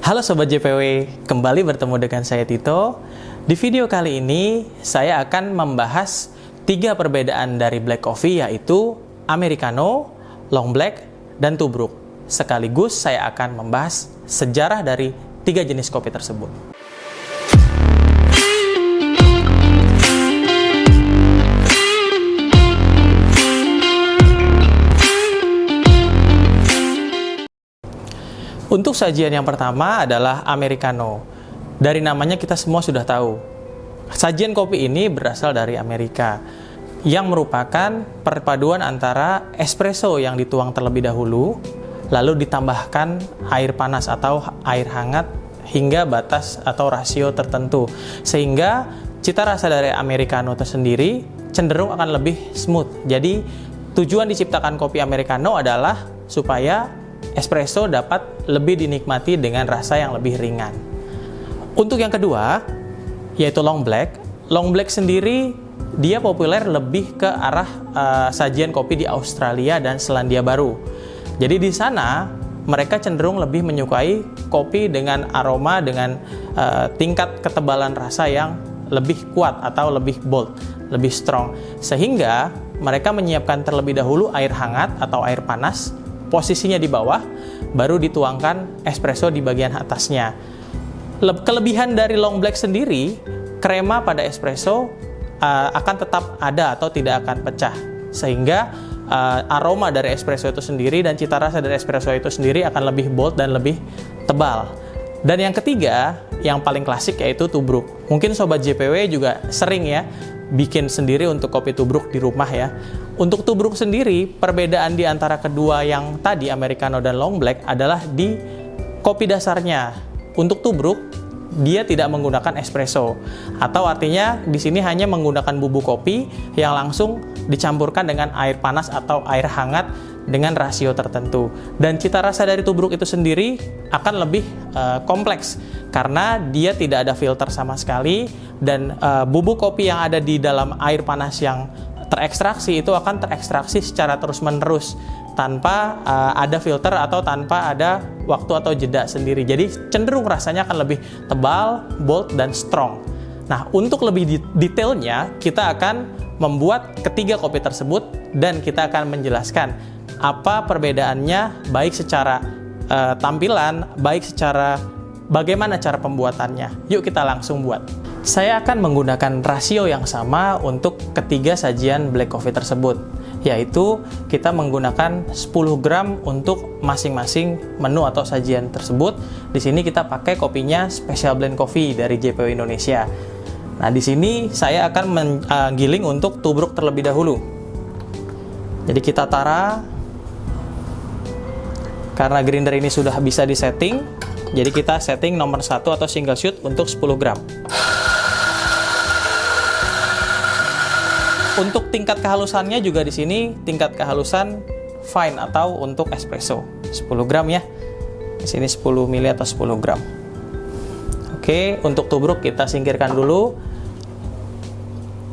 Halo Sobat JPW, kembali bertemu dengan saya Tito. Di video kali ini, saya akan membahas 3 perbedaan dari black coffee, yaitu Americano, Long Black, dan Tubruk. Sekaligus saya akan membahas sejarah dari 3 jenis kopi tersebut. Untuk sajian yang pertama adalah Americano. Dari namanya kita semua sudah tahu. Sajian kopi ini berasal dari Amerika, yang merupakan perpaduan antara espresso yang dituang terlebih dahulu, lalu ditambahkan air panas atau air hangat hingga batas atau rasio tertentu. Sehingga cita rasa dari Americano tersendiri cenderung akan lebih smooth. Jadi tujuan diciptakan kopi Americano adalah supaya espresso dapat lebih dinikmati dengan rasa yang lebih ringan. Untuk yang kedua, yaitu Long Black. Long Black sendiri, dia populer lebih ke arah sajian kopi di Australia dan Selandia Baru. Jadi di sana, mereka cenderung lebih menyukai kopi dengan aroma dengan tingkat ketebalan rasa yang lebih kuat atau lebih bold, lebih strong. Sehingga mereka menyiapkan terlebih dahulu air hangat atau air panas, posisinya di bawah, baru dituangkan espresso di bagian atasnya. Kelebihan dari Long Black sendiri, krema pada espresso akan tetap ada atau tidak akan pecah. Sehingga aroma dari espresso itu sendiri dan cita rasa dari espresso itu sendiri akan lebih bold dan lebih tebal. Dan yang ketiga, yang paling klasik yaitu Tubruk. Mungkin Sobat JPW juga sering ya bikin sendiri untuk kopi Tubruk di rumah ya. Untuk Tubruk sendiri, perbedaan di antara kedua yang tadi, Americano dan Long Black, adalah di kopi dasarnya. Untuk Tubruk, dia tidak menggunakan espresso. Atau artinya, di sini hanya menggunakan bubuk kopi yang langsung dicampurkan dengan air panas atau air hangat dengan rasio tertentu. Dan cita rasa dari Tubruk itu sendiri akan lebih kompleks, karena dia tidak ada filter sama sekali, dan bubuk kopi yang ada di dalam air panas yang terekstraksi itu akan terekstraksi secara terus-menerus tanpa ada filter atau tanpa ada waktu atau jeda sendiri. Jadi cenderung rasanya akan lebih tebal, bold, dan strong. Nah, untuk lebih detailnya, kita akan membuat ketiga kopi tersebut dan kita akan menjelaskan apa perbedaannya, baik secara tampilan, baik secara bagaimana cara pembuatannya. Yuk kita langsung buat. Saya akan menggunakan rasio yang sama untuk ketiga sajian black coffee tersebut, yaitu kita menggunakan 10 gram untuk masing-masing menu atau sajian tersebut. Di sini kita pakai kopinya Special Blend Coffee dari JPW Indonesia. Nah, di sini saya akan menggiling untuk Tubruk terlebih dahulu. Jadi kita tara, karena grinder ini sudah bisa disetting, jadi kita setting nomor 1 atau single shoot untuk 10 gram. Untuk tingkat kehalusannya juga di sini tingkat kehalusan fine atau untuk espresso 10 gram ya. Di sini 10 ml atau 10 gram. Oke, untuk Tubruk kita singkirkan dulu.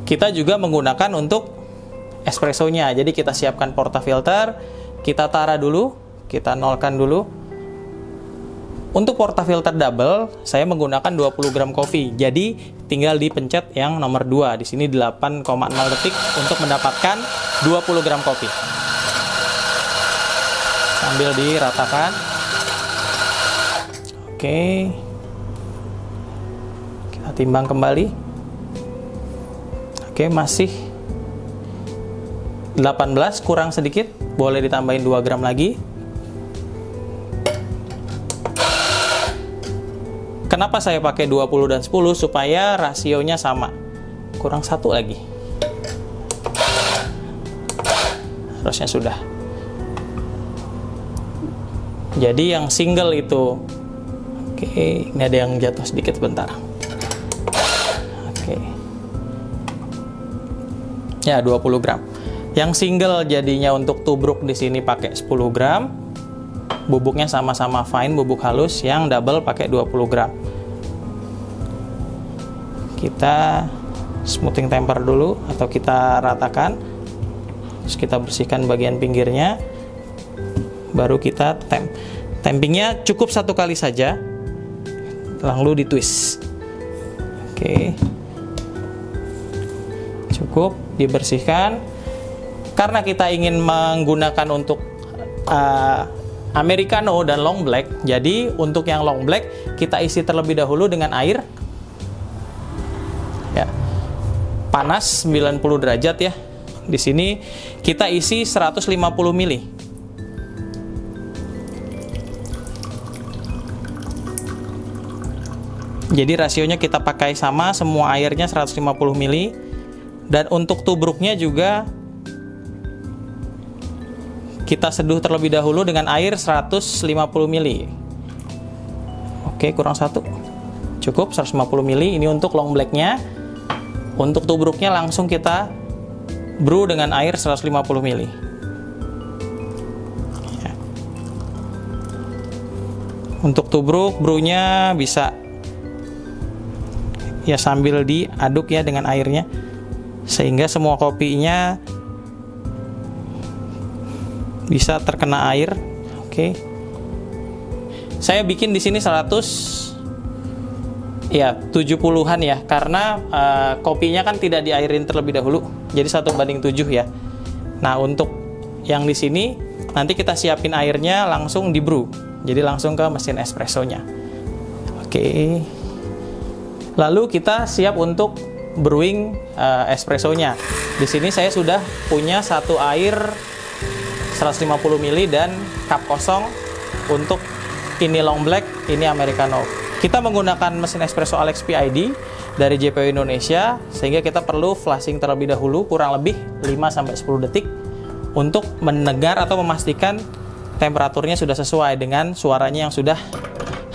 Kita juga menggunakan untuk espressonya. Jadi kita siapkan portafilter, kita tara dulu, kita nolkan dulu. Untuk portafilter double, saya menggunakan 20 gram kopi. Jadi tinggal dipencet yang nomor 2. Di sini 8,0 detik untuk mendapatkan 20 gram kopi. Sambil diratakan. Oke. Kita timbang kembali. Oke, masih 18, kurang sedikit. Boleh ditambahin 2 gram lagi. Kenapa saya pakai 20 dan 10? Supaya rasionya sama. Kurang 1 lagi. Harusnya sudah. Jadi yang single itu, oke, ini ada yang jatuh sedikit sebentar. Oke. Ya, 20 gram. Yang single jadinya untuk Tubruk di sini pakai 10 gram. Bubuknya sama-sama fine, bubuk halus. Yang double pakai 20 gram. Kita smoothing temper dulu atau kita ratakan. Terus kita bersihkan bagian pinggirnya. Baru kita tampingnya cukup 1 kali saja. lalu ditwist. Oke. Cukup dibersihkan. Karena kita ingin menggunakan untuk Americano dan long black, jadi untuk yang long black kita isi terlebih dahulu dengan air ya, panas 90 derajat ya. Di sini kita isi 150 ml. Jadi rasionya kita pakai sama, semua airnya 150 ml. Dan untuk tubruknya juga kita seduh terlebih dahulu dengan air 150 ml. Oke, kurang satu. Cukup 150 ml. Ini untuk long blacknya. Untuk tubruknya langsung kita brew dengan air 150 ml. Ya. Untuk tubruk, brewnya bisa ya sambil diaduk ya dengan airnya, sehingga semua kopinya bisa terkena air. Oke. Saya bikin di sini 70-an ya, karena kopinya kan tidak diairin terlebih dahulu. Jadi 1:7 ya. Nah, untuk yang di sini nanti kita siapin airnya langsung di brew. Jadi langsung ke mesin espressonya. Oke. Lalu kita siap untuk brewing espressonya. Di sini saya sudah punya satu air 150 ml dan cup kosong untuk ini long black, ini Americano. Kita menggunakan mesin espresso Alex PID dari JPO Indonesia, sehingga kita perlu flashing terlebih dahulu kurang lebih 5-10 detik untuk mendengar atau memastikan temperaturnya sudah sesuai dengan suaranya yang sudah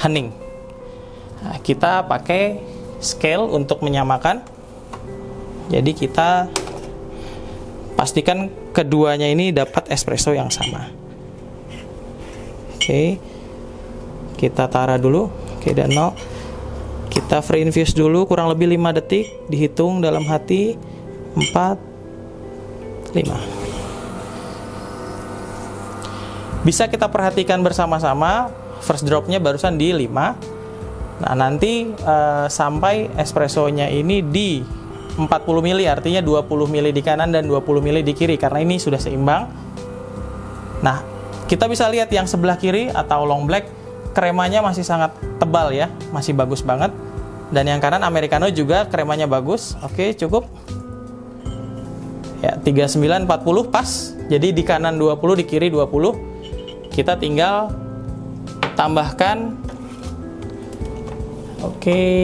hening. Nah, kita pakai scale untuk menyamakan. Jadi kita pastikan keduanya ini dapat espresso yang sama. Oke. Kita taruh dulu. Oke, dan 0. Kita free infuse dulu kurang lebih 5 detik, dihitung dalam hati 4 5. Bisa kita perhatikan bersama-sama, first dropnya barusan di 5. Nah, nanti sampai espressonya ini di 40 ml, artinya 20 ml di kanan dan 20 ml di kiri, karena ini sudah seimbang. Nah, kita bisa lihat yang sebelah kiri atau long black, kremanya masih sangat tebal ya, masih bagus banget. Dan yang kanan Americano juga kremanya bagus. Oke, cukup. Ya, 39-40 pas. Jadi di kanan 20, di kiri 20. Kita tinggal tambahkan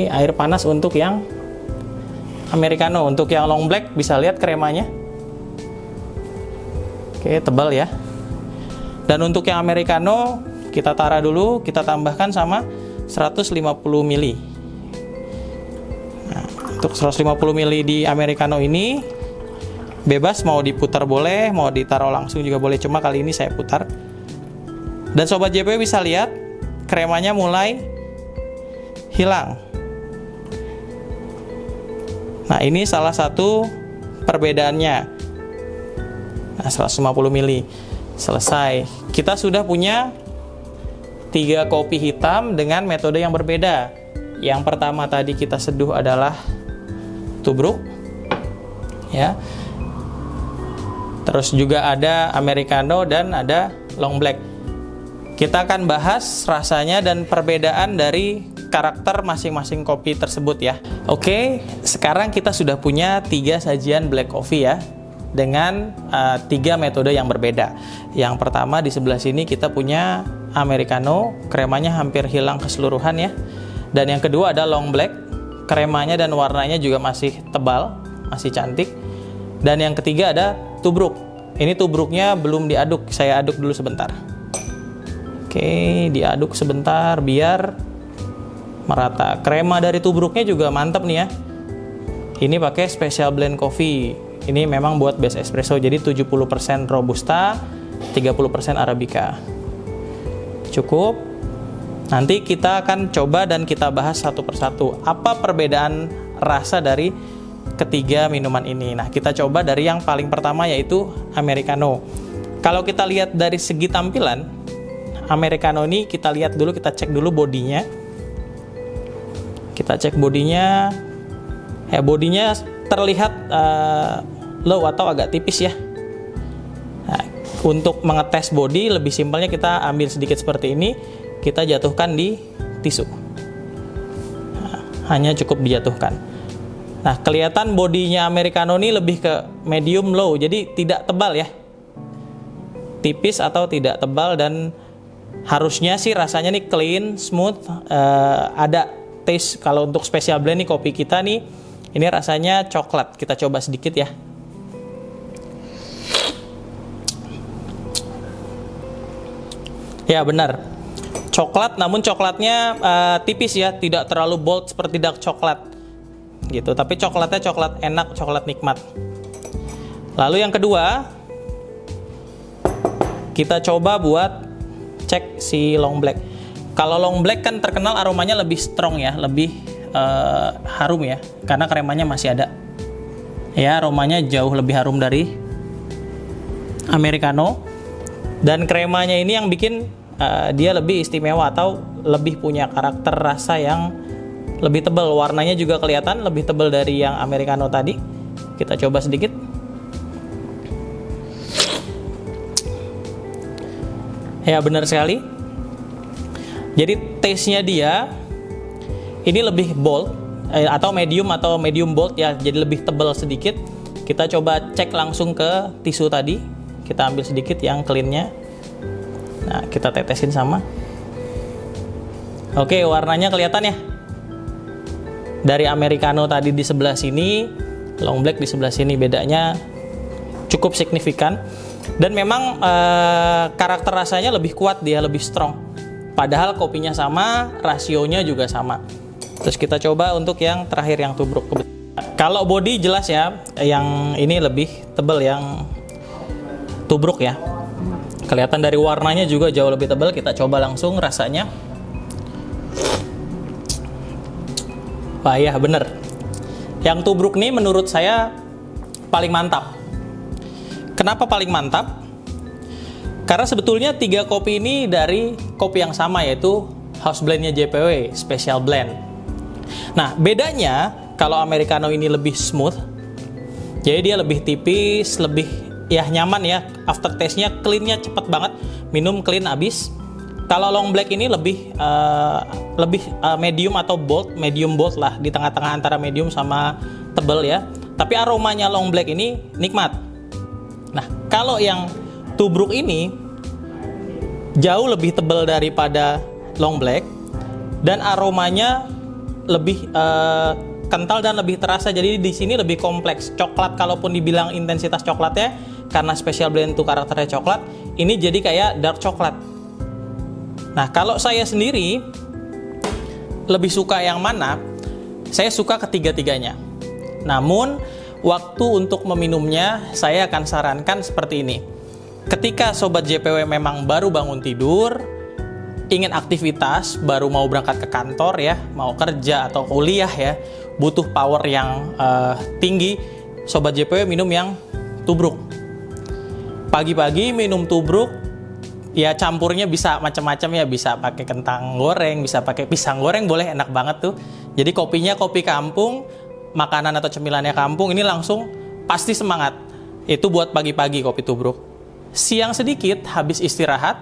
air panas untuk yang Americano. Untuk yang long black bisa lihat kremanya. Oke, tebal ya. Dan untuk yang Americano kita taruh dulu, kita tambahkan sama 150 ml. Nah, untuk 150 ml di Americano ini bebas, mau diputar boleh, mau ditaruh langsung juga boleh, cuma kali ini saya putar. Dan sobat JPO bisa lihat kremanya mulai hilang. Nah, ini salah satu perbedaannya. Nah, 150 ml selesai. Kita sudah punya 3 kopi hitam dengan metode yang berbeda. Yang pertama tadi kita seduh adalah tubruk ya. Terus juga ada Americano dan ada long black. Kita akan bahas rasanya dan perbedaan dari karakter masing-masing kopi tersebut ya. Oke, sekarang kita sudah punya 3 sajian black coffee ya, dengan 3 metode yang berbeda. Yang pertama di sebelah sini kita punya Americano, kremanya hampir hilang keseluruhan ya. Dan yang kedua ada long black, kremanya dan warnanya juga masih tebal, masih cantik. Dan yang ketiga ada tubruk. Ini tubruknya belum diaduk, saya aduk dulu sebentar. Oke, diaduk sebentar biar merata. Krema dari tubruknya juga mantap nih ya. Ini pakai special blend coffee. Ini memang buat base espresso, jadi 70% robusta, 30% arabica. Cukup. Nanti kita akan coba dan kita bahas satu persatu apa perbedaan rasa dari ketiga minuman ini. Nah, kita coba dari yang paling pertama yaitu Americano. Kalau kita lihat dari segi tampilan, Americano ini kita lihat dulu, kita cek dulu bodinya. Kita cek bodinya. Ya, bodinya terlihat low atau agak tipis ya. Nah, untuk mengetes body lebih simpelnya kita ambil sedikit seperti ini, kita jatuhkan di tisu. Nah, hanya cukup dijatuhkan. Nah, kelihatan bodinya Americano ini lebih ke medium low, jadi tidak tebal ya. Tipis atau tidak tebal, dan harusnya sih rasanya nih clean, smooth, ada taste. Kalau untuk special blend nih kopi kita nih, ini rasanya coklat. Kita coba sedikit ya. Ya benar, coklat, namun coklatnya tipis ya, tidak terlalu bold seperti dark coklat gitu. Tapi coklatnya coklat enak, coklat nikmat. Lalu yang kedua, kita coba buat cek si long black. Kalau long black kan terkenal aromanya lebih strong ya, lebih harum ya, karena kremanya masih ada. Ya, aromanya jauh lebih harum dari Americano. Dan kremanya ini yang bikin dia lebih istimewa atau lebih punya karakter rasa yang lebih tebal. Warnanya juga kelihatan lebih tebal dari yang Americano tadi. Kita coba sedikit. Ya benar sekali. Jadi taste-nya dia ini lebih bold atau medium bold ya, jadi lebih tebal sedikit. Kita coba cek langsung ke tisu tadi. Kita ambil sedikit yang clean-nya. Nah, kita tetesin sama. Oke, warnanya kelihatan ya. Dari Americano tadi di sebelah sini, long black di sebelah sini, bedanya cukup signifikan. Dan memang karakter rasanya lebih kuat, dia lebih strong. Padahal kopinya sama, rasionya juga sama. Terus kita coba untuk yang terakhir, yang tubruk. Kalau body jelas ya, yang ini lebih tebal, yang tubruk ya. Kelihatan dari warnanya juga jauh lebih tebal. Kita coba langsung rasanya. Wah ya bener, yang tubruk nih menurut saya paling mantap. Kenapa paling mantap? Karena sebetulnya 3 kopi ini dari kopi yang sama, yaitu house blendnya JPW, special blend. Nah bedanya, kalau Americano ini lebih smooth, jadi dia lebih tipis, lebih ya nyaman ya, aftertaste-nya clean-nya cepet banget, minum clean abis. Kalau long black ini lebih medium atau bold, medium bold lah, di tengah-tengah antara medium sama tebal ya. Tapi aromanya long black ini nikmat. Nah, kalau yang tubruk ini jauh lebih tebal daripada long black, dan aromanya lebih kental dan lebih terasa. Jadi di sini lebih kompleks. Coklat, kalaupun dibilang intensitas coklatnya, karena special blend itu karakternya coklat, ini jadi kayak dark coklat. Nah, kalau saya sendiri lebih suka yang mana? Saya suka ketiga-tiganya. Namun, waktu untuk meminumnya, saya akan sarankan seperti ini. Ketika Sobat JPW memang baru bangun tidur, ingin aktivitas, baru mau berangkat ke kantor ya, mau kerja atau kuliah ya, butuh power yang tinggi, Sobat JPW minum yang tubruk. Pagi-pagi minum tubruk, ya campurnya bisa macam-macam ya, bisa pakai kentang goreng, bisa pakai pisang goreng, boleh, enak banget tuh. Jadi kopinya kopi kampung, makanan atau cemilannya kampung, ini langsung pasti semangat. Itu buat pagi-pagi kopi tubruk. Siang sedikit, habis istirahat,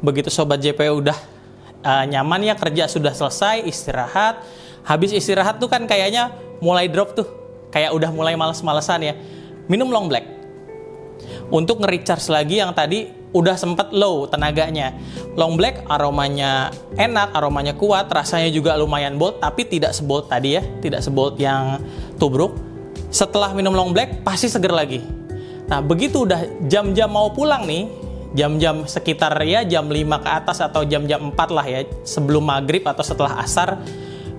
begitu Sobat JPW udah nyaman ya, kerja sudah selesai, istirahat. Habis istirahat tuh kan kayaknya mulai drop tuh, kayak udah mulai males-malesan ya. Minum long black untuk nge-recharge lagi yang tadi udah sempet low tenaganya. Long black aromanya enak, aromanya kuat, rasanya juga lumayan bold, tapi tidak sebold tadi ya, tidak sebold yang tubruk. Setelah minum long black pasti seger lagi. Nah, begitu udah jam-jam mau pulang nih, jam-jam sekitar ya jam 5 ke atas atau jam-jam 4 lah ya, sebelum maghrib atau setelah asar,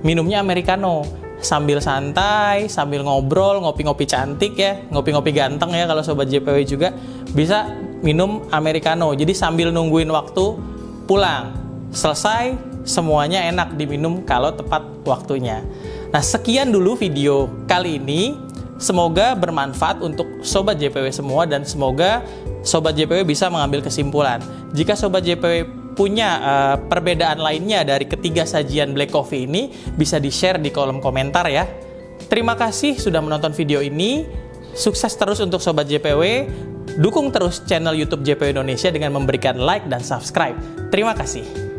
minumnya Americano. Sambil santai, sambil ngobrol, ngopi-ngopi cantik ya, ngopi-ngopi ganteng ya kalau Sobat JPW juga bisa minum Americano. Jadi sambil nungguin waktu pulang, selesai, semuanya enak diminum kalau tepat waktunya. Nah, sekian dulu video kali ini. Semoga bermanfaat untuk Sobat JPW semua, dan semoga Sobat JPW bisa mengambil kesimpulan. Jika Sobat JPW punya perbedaan lainnya dari ketiga sajian black coffee ini, bisa di-share di kolom komentar ya. Terima kasih sudah menonton video ini. Sukses terus untuk Sobat JPW. Dukung terus channel YouTube JPW Indonesia dengan memberikan like dan subscribe. Terima kasih.